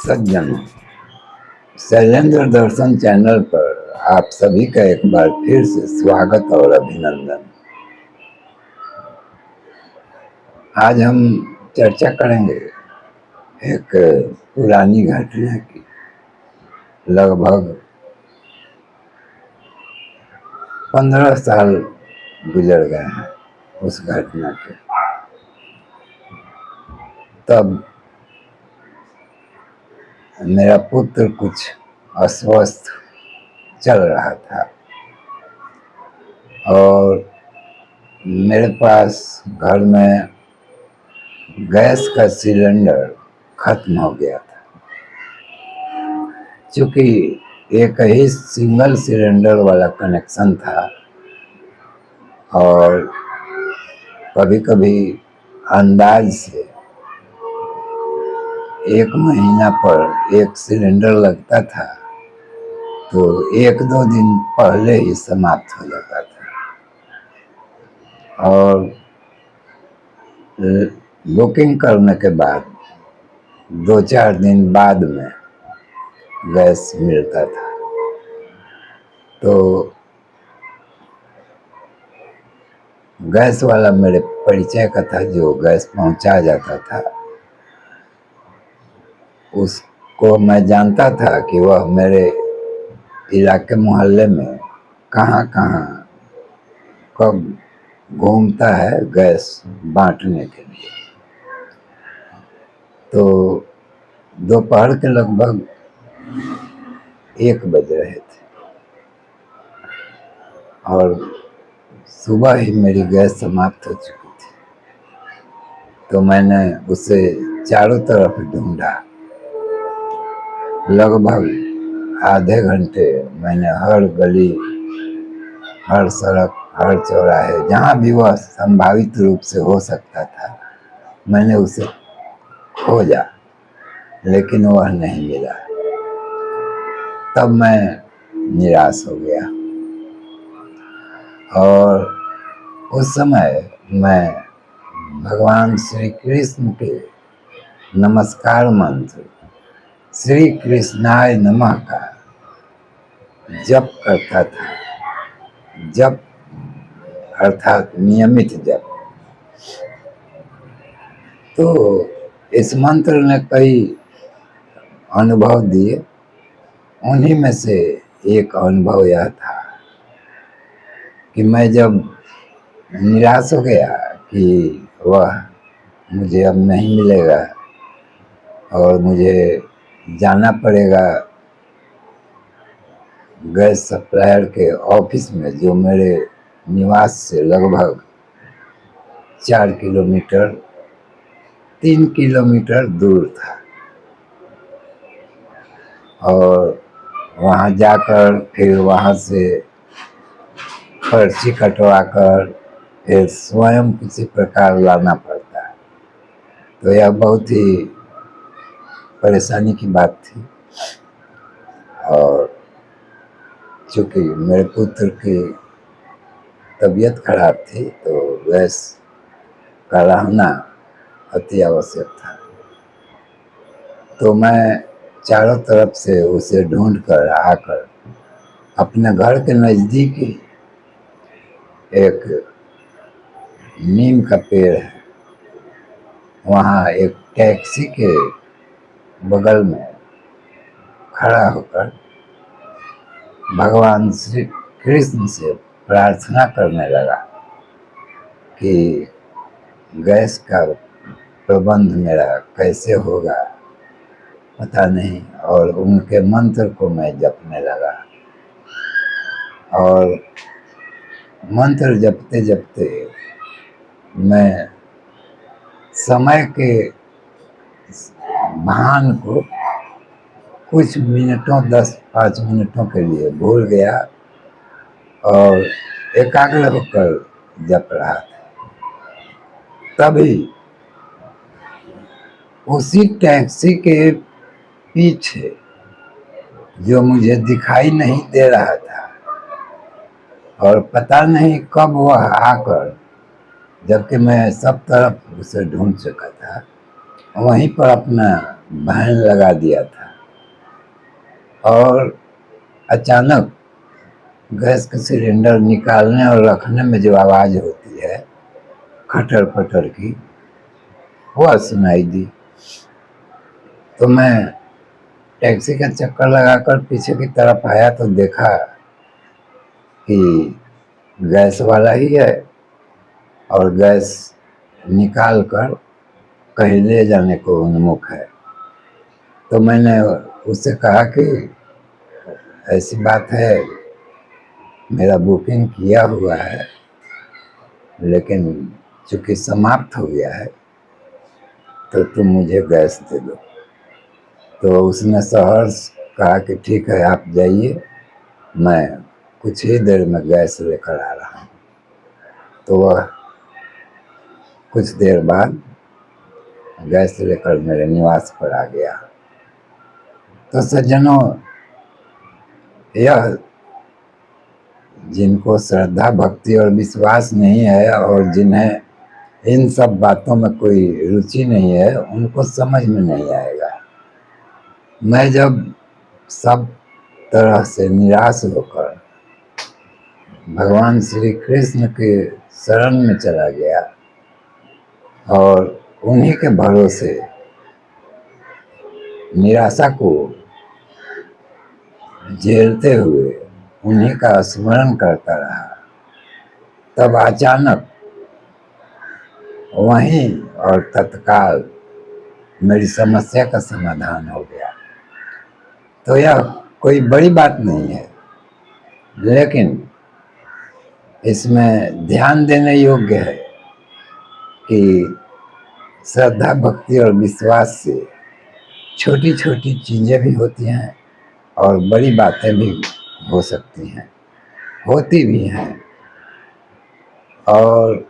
सज्जनों, शैलेंद्र दर्शन चैनल पर आप सभी का एक बार फिर से स्वागत और अभिनंदन। आज हम चर्चा करेंगे एक पुरानी घटना की। लगभग 15 साल गुजर गए हैं उस घटना के। तब मेरा पुत्र कुछ अस्वस्थ चल रहा था और मेरे पास घर में गैस का सिलेंडर खत्म हो गया था। क्योंकि एक ही सिंगल सिलेंडर वाला कनेक्शन था और कभी कभी अंदाज से 1 महीना पर एक सिलेंडर लगता था, तो 1-2 दिन पहले ही समाप्त हो जाता था। और बुकिंग करने के बाद 2-4 दिन बाद में गैस मिलता था। तो गैस वाला मेरे परिचय का था जो गैस पहुंचा जाता था। उसको मैं जानता था कि वह मेरे इलाके मोहल्ले में कहाँ कहाँ कब घूमता है गैस बांटने के लिए। तो दोपहर के लगभग 1 बज रहे थे और सुबह ही मेरी गैस समाप्त हो चुकी थी। तो मैंने उसे चारों तरफ ढूंढा। लगभग आधे घंटे मैंने हर गली, हर सड़क, हर चौराहे, जहाँ भी वह संभावित रूप से हो सकता था, मैंने उसे खोजा, लेकिन वह नहीं मिला। तब मैं निराश हो गया और उस समय मैं भगवान श्री कृष्ण के नमस्कार मंत्र श्री कृष्णाय नमः का जप करता था। जप अर्थात नियमित जप। तो इस मंत्र ने कई अनुभव दिए। उन्हीं में से एक अनुभव यह था कि मैं जब निराश हो गया कि वह मुझे अब नहीं मिलेगा और मुझे जाना पड़ेगा गैस सप्लायर के ऑफिस में, जो मेरे निवास से लगभग 4 किलोमीटर 3 किलोमीटर दूर था। और वहाँ जाकर फिर वहाँ से पर्ची कटवा कर फिर स्वयं किसी प्रकार लाना पड़ता है। तो यह बहुत ही परेशानी की बात थी। और चूँकि मेरे पुत्र की तबीयत खराब थी, तो गैस का रहना अति आवश्यक था। तो मैं चारों तरफ से उसे ढूंढ कर आकर अपने घर के नज़दीक ही एक नीम का पेड़ है, वहाँ एक टैक्सी के बगल में खड़ा होकर भगवान श्री कृष्ण से प्रार्थना करने लगा कि गैस का प्रबंध मेरा कैसे होगा पता नहीं। और उनके मंत्र को मैं जपने लगा और मंत्र जपते जपते मैं समय के भान को कुछ मिनटों 10-5 मिनटों के लिए भूल गया और एकाग्र होकर जप रहा था। तभी उसी टैक्सी के पीछे, जो मुझे दिखाई नहीं दे रहा था और पता नहीं कब वह आकर, जबकि मैं सब तरफ उसे ढूंढ चुका था, वहीं पर अपना वैन लगा दिया था और अचानक गैस का सिलेंडर निकालने और रखने में जो आवाज़ होती है खटर खटर की, वह सुनाई दी। तो मैं टैक्सी का चक्कर लगाकर पीछे की तरफ आया तो देखा कि गैस वाला ही है और गैस निकाल कर कहीं ले जाने को उन्मुख है। तो मैंने उससे कहा कि ऐसी बात है, मेरा बुकिंग किया हुआ है लेकिन चूंकि समाप्त हो गया है तो तुम मुझे गैस दे दो। तो उसने सहर्ष कहा कि ठीक है, आप जाइए, मैं कुछ ही देर में गैस लेकर आ रहा हूँ। तो वह कुछ देर बाद गैस लेकर मेरे निवास पर आ गया। तो सज्जनों, यह जिनको श्रद्धा भक्ति और विश्वास नहीं है और जिन्हें इन सब बातों में कोई रुचि नहीं है, उनको समझ में नहीं आएगा। मैं जब सब तरह से निराश होकर भगवान श्री कृष्ण के शरण में चला गया और उन्हीं के भरोसे निराशा को झेलते हुए उन्हीं का स्मरण करता रहा, तब अचानक वहीं और तत्काल मेरी समस्या का समाधान हो गया। तो यह कोई बड़ी बात नहीं है, लेकिन इसमें ध्यान देने योग्य है कि श्रद्धा भक्ति और विश्वास से छोटी छोटी चीज़ें भी होती हैं और बड़ी बातें भी हो सकती हैं, होती भी हैं। और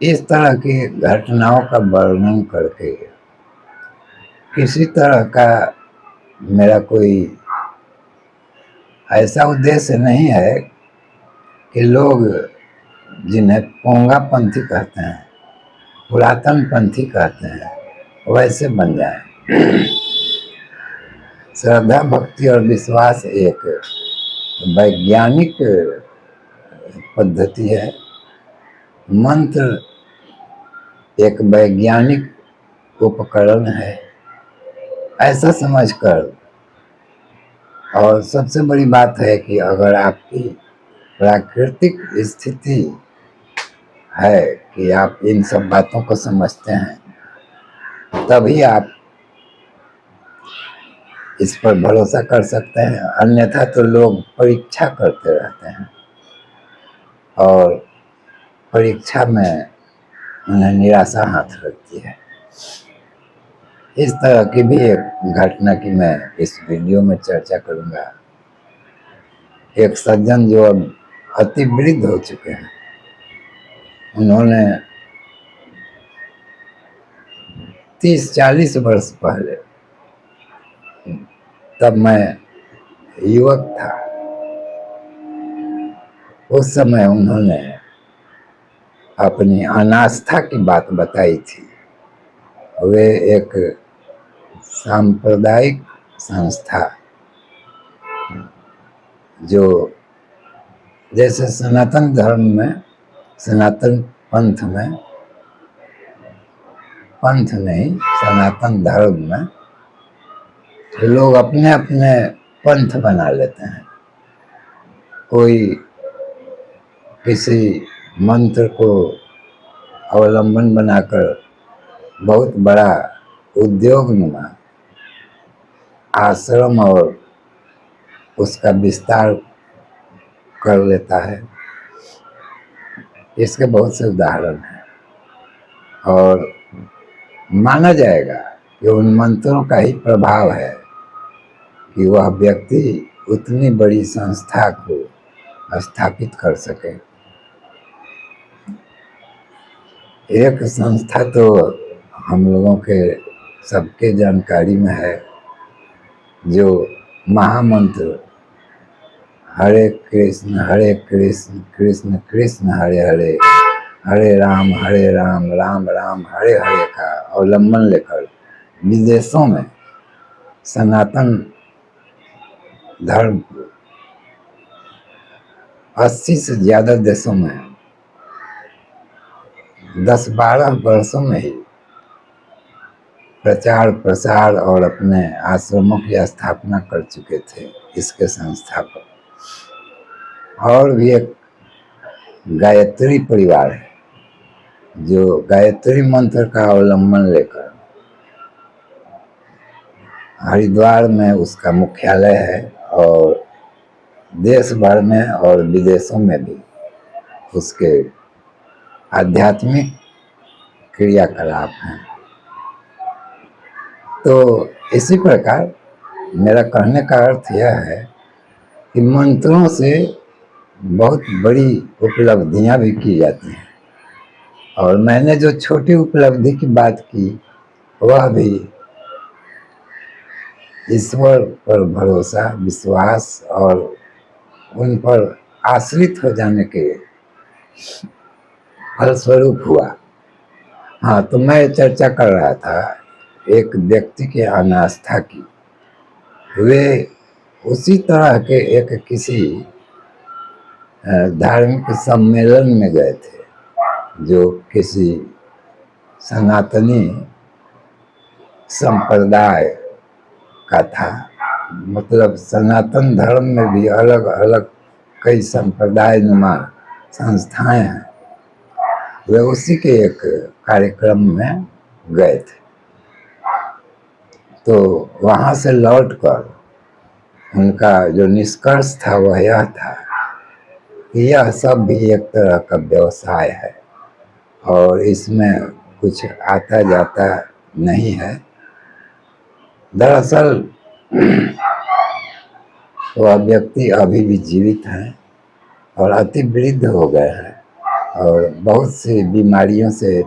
इस तरह की घटनाओं का वर्णन करके किसी तरह का मेरा कोई ऐसा उद्देश्य नहीं है कि लोग जिन्हें पोंगा पंथी कहते हैं, पुरातन पंथी कहते हैं, वैसे बन जाए। श्रद्धा भक्ति और विश्वास एक वैज्ञानिक पद्धति है। मंत्र एक वैज्ञानिक उपकरण है, ऐसा समझकर। और सबसे बड़ी बात है कि अगर आपकी प्राकृतिक स्थिति है कि आप इन सब बातों को समझते हैं, तभी आप इस पर भरोसा कर सकते हैं। अन्यथा तो लोग परीक्षा करते रहते हैं और परीक्षा में उन्हें निराशा हाथ लगती है। इस तरह की भी एक घटना की मैं इस वीडियो में चर्चा करूंगा। एक सज्जन जो अब अति वृद्ध हो चुके हैं, उन्होंने 30-40 वर्ष पहले, तब मैं युवक था, उस समय उन्होंने अपनी अनास्था की बात बताई थी। वे एक सांप्रदायिक संस्था, जो जैसे सनातन धर्म में, सनातन पंथ में, पंथ नहीं सनातन धर्म में लोग अपने अपने पंथ बना लेते हैं। कोई किसी मंत्र को अवलंबन बनाकर बहुत बड़ा उद्योग नुमा आश्रम और उसका विस्तार कर लेता है। इसके बहुत से उदाहरण हैं और माना जाएगा कि उन मंत्रों का ही प्रभाव है कि वह व्यक्ति उतनी बड़ी संस्था को स्थापित कर सके। एक संस्था तो हम लोगों के सबके जानकारी में है, जो महामंत्र हरे कृष्ण कृष्ण कृष्ण हरे हरे, हरे राम राम राम हरे हरे का अवलंबन लेकर विदेशों में सनातन धर्म 80 से ज़्यादा देशों में 10-12 वर्षों में ही प्रचार प्रसार और अपने आश्रमों की स्थापना कर चुके थे इसके संस्थापक। और भी एक गायत्री परिवार है जो गायत्री मंत्र का अवलंबन लेकर हरिद्वार में उसका मुख्यालय है और देश भर में और विदेशों में भी उसके आध्यात्मिक क्रियाकलाप हैं। तो इसी प्रकार मेरा कहने का अर्थ यह है कि मंत्रों से बहुत बड़ी उपलब्धियां भी की जाती हैं और मैंने जो छोटी उपलब्धि की बात की वह भी ईश्वर पर भरोसा, विश्वास और उन पर आश्रित हो जाने के फलस्वरूप हुआ। हाँ, तो मैं चर्चा कर रहा था एक व्यक्ति के अनास्था की। वे उसी तरह के एक किसी धार्मिक सम्मेलन में गए थे जो किसी सनातनी संप्रदाय का था। मतलब सनातन धर्म में भी अलग अलग कई संप्रदाय नुमा संस्थाएं हैं। वे उसी के एक कार्यक्रम में गए थे। तो वहाँ से लौटकर उनका जो निष्कर्ष था वह यह था कि यह सब भी एक तरह का व्यवसाय है और इसमें कुछ आता जाता नहीं है। दरअसल वह व्यक्ति अभी भी जीवित हैं और अति वृद्ध हो गए हैं और बहुत सी बीमारियों से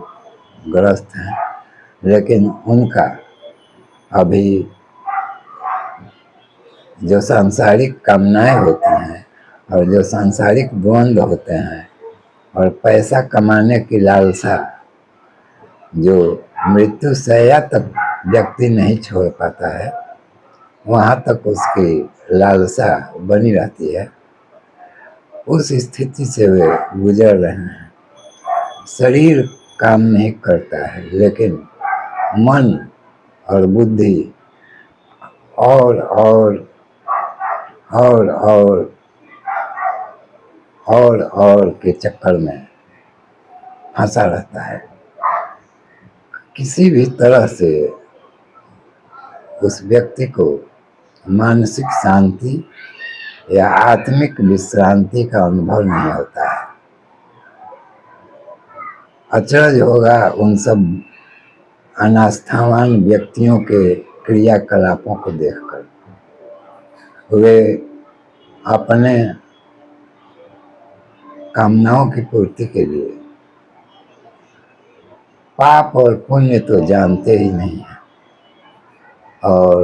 ग्रस्त हैं, लेकिन उनका अभी जो सांसारिक कामनाएं होती हैं और जो सांसारिक द्वंद्व होते हैं और पैसा कमाने की लालसा जो मृत्यु शैया तक व्यक्ति नहीं छोड़ पाता है, वहाँ तक उसकी लालसा बनी रहती है। उस स्थिति से वे गुजर रहे हैं। शरीर काम नहीं करता है लेकिन मन और बुद्धि और के चक्कर में फंसा रहता है। किसी भी तरह से उस व्यक्ति को मानसिक शांति या आत्मिक विश्रांति का अनुभव नहीं होता है। अचरज होगा उन सब अनास्थावान व्यक्तियों के क्रियाकलापों को देखकर। वे अपने कामनाओं की पूर्ति के लिए पाप और पुण्य तो जानते ही नहीं है और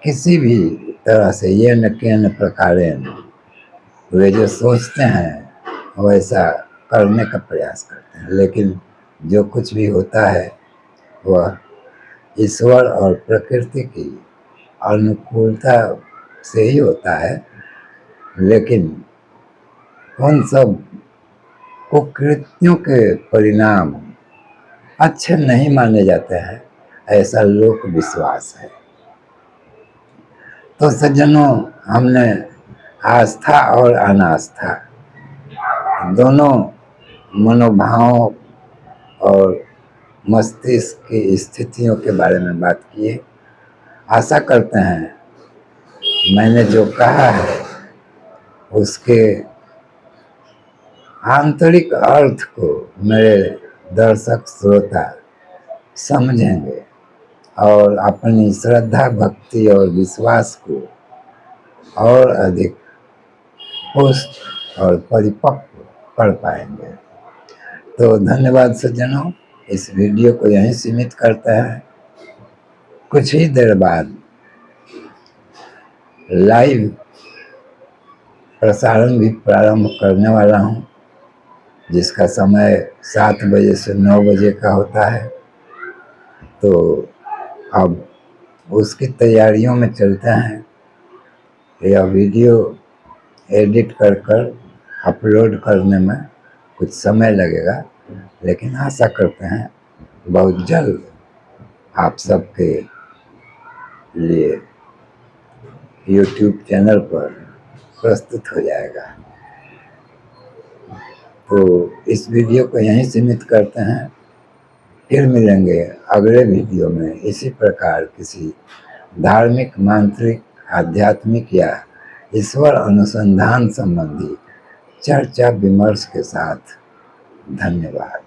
किसी भी तरह से ये न के न प्रकारेण वे जो सोचते हैं वैसा करने का प्रयास करते हैं, लेकिन जो कुछ भी होता है वह ईश्वर और प्रकृति की अनुकूलता से ही होता है। लेकिन उन सब कुकृत्यों के परिणाम अच्छे नहीं माने जाते हैं, ऐसा लोक विश्वास है। तो सज्जनों, हमने आस्था और अनास्था दोनों मनोभावों और मस्तिष्क की स्थितियों के बारे में बात की है। आशा करते हैं मैंने जो कहा है उसके आंतरिक अर्थ को मेरे दर्शक श्रोता समझेंगे और अपनी श्रद्धा, भक्ति और विश्वास को और अधिक पुष्ट और परिपक्व कर पाएंगे। तो धन्यवाद सज्जनों, इस वीडियो को यहीं सीमित करते हैं। कुछ ही देर बाद लाइव प्रसारण भी प्रारंभ करने वाला हूं, जिसका समय 7 बजे से 9 बजे का होता है। तो अब उसकी तैयारियों में चलते हैं। यह वीडियो एडिट कर अपलोड करने में कुछ समय लगेगा, लेकिन आशा करते हैं बहुत जल्द आप सबके लिए YouTube चैनल पर प्रस्तुत हो जाएगा। तो इस वीडियो को यहीं सीमित करते हैं, फिर मिलेंगे अगले वीडियो में इसी प्रकार किसी धार्मिक, मांत्रिक, आध्यात्मिक या ईश्वर अनुसंधान संबंधी चर्चा विमर्श के साथ। धन्यवाद।